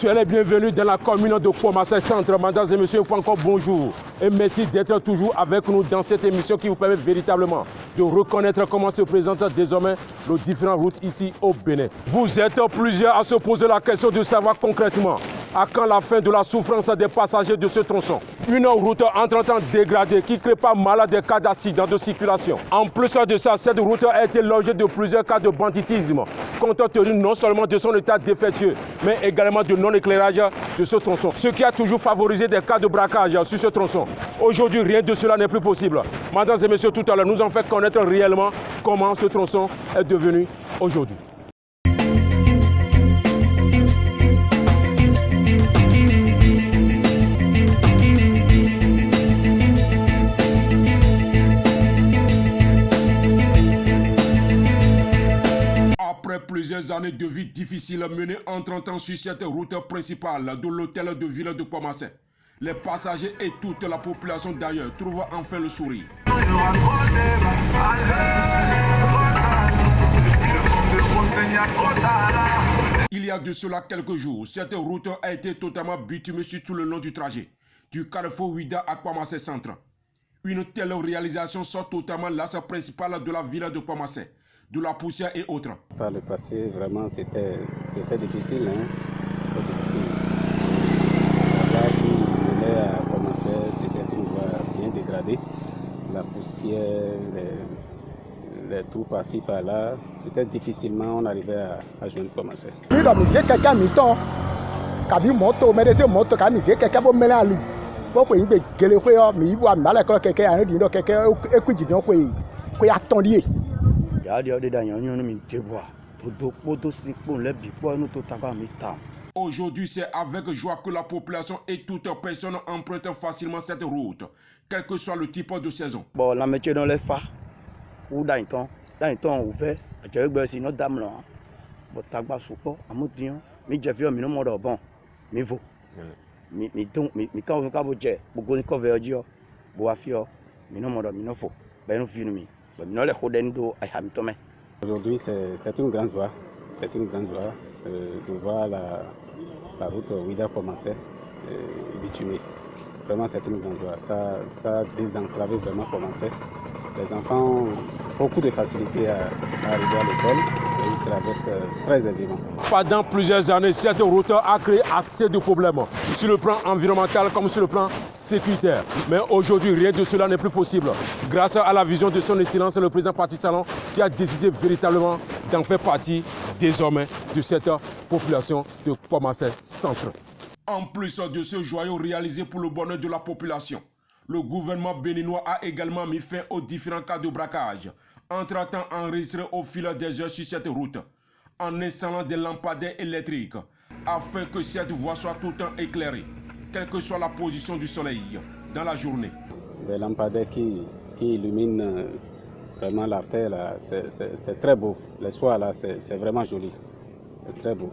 Soyez les bienvenus dans la commune de Pomassé Centre. Mesdames et messieurs, une fois encore bonjour. Et merci d'être toujours avec nous dans cette émission qui vous permet véritablement de reconnaître comment se présentent désormais nos différentes routes ici au Bénin. Vous êtes plusieurs à se poser la question de savoir concrètement à quand la fin de la souffrance des passagers de ce tronçon. Une route entre-temps dégradée qui crée pas mal des cas d'accidents de circulation. En plus de ça, cette route a été l'objet de plusieurs cas de banditisme, compte tenu non seulement de son état défectueux, mais également de non-éclairage de ce tronçon. Ce qui a toujours favorisé des cas de braquage sur ce tronçon. Aujourd'hui, rien de cela n'est plus possible. Mesdames et messieurs, tout à l'heure, nous en fait connaître réellement comment ce tronçon est devenu aujourd'hui. Après plusieurs années de vie difficile menées en 30 ans sur cette route principale de l'hôtel de ville de Pomassé, les passagers et toute la population d'ailleurs trouvent enfin le sourire. Il y a de cela quelques jours, cette route a été totalement bitumée sur tout le long du trajet, du carrefour Ouida à Pomassé Centre. Une telle réalisation sort totalement l'axe principal de la ville de Pomassé, de la poussière et autres. Par le passé, vraiment, c'était difficile. C'était difficile. La voie qui menait à Pomassé, c'était une voie bien dégradée. La poussière, les trous par-ci, par-là, c'était difficilement on arrivait à joindre Pomassé. Aujourd'hui, c'est avec joie que la population et toute personne empruntent facilement cette route, quel que soit le type de saison. Bon, la métier dans les phares, ou dans le temps ouvert, je vais dire notre dame là. Bon, t'as soupe, à mon dieu, mais j'ai vu un minimum de bon, mais vous. Mais quand on a budget, beaucoup de cover dire, boafio, minimum de minofo, ben nous filmons. Aujourd'hui, c'est une grande joie. C'est une grande joie de voir la route Ouida Pomassé bitumée. Vraiment, c'est une grande joie. Ça a désenclavé vraiment Pomassé. Les enfants ont beaucoup de facilité à arriver à l'école et ils traversent très aisément. Pendant plusieurs années, cette route a créé assez de problèmes sur le plan environnemental comme sur le plan sécuritaire. Mais aujourd'hui, rien de cela n'est plus possible. Grâce à la vision de son excellence, le président Patrice Talon, qui a décidé véritablement d'en faire partie désormais de cette population de Pomassé Centre. En plus de ce joyau réalisé pour le bonheur de la population, le gouvernement béninois a également mis fin aux différents cas de braquage, entre-temps enregistrés au fil des heures sur cette route, en installant des lampadaires électriques, afin que cette voie soit tout le temps éclairée, quelle que soit la position du soleil dans la journée. Des lampadaires qui illuminent vraiment l'artère, c'est très beau. Les soirs, là, c'est vraiment joli. C'est très beau.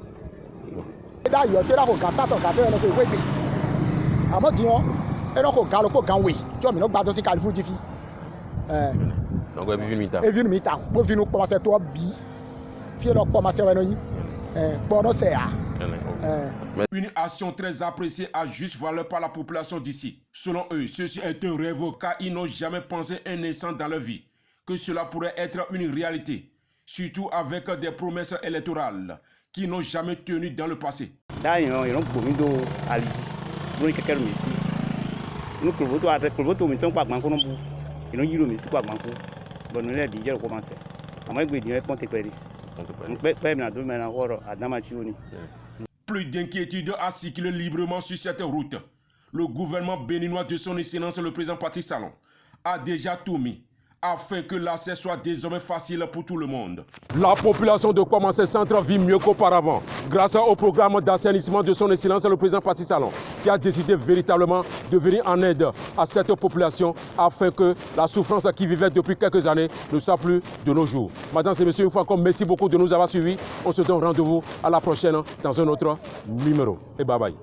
Une action très appréciée à juste valeur par la population d'ici. Selon eux, ceci est un rêve car ils n'ont jamais pensé un instant dans leur vie que cela pourrait être une réalité, surtout avec des promesses électorales qui n'ont jamais tenu dans le passé. Plus d'inquiétude à circuler librement sur cette route. Le gouvernement béninois de son excellence, le président Patrice Talon, a déjà tout mis afin que l'accès soit désormais facile pour tout le monde. La population de Pomassé Centre vit mieux qu'auparavant grâce au programme d'assainissement de son excellence, le président Patrice Talon, qui a décidé véritablement de venir en aide à cette population afin que la souffrance qui vivait depuis quelques années ne soit plus de nos jours. Mesdames et messieurs, une fois encore, merci beaucoup de nous avoir suivis. On se donne rendez-vous à la prochaine dans un autre numéro. Et bye bye.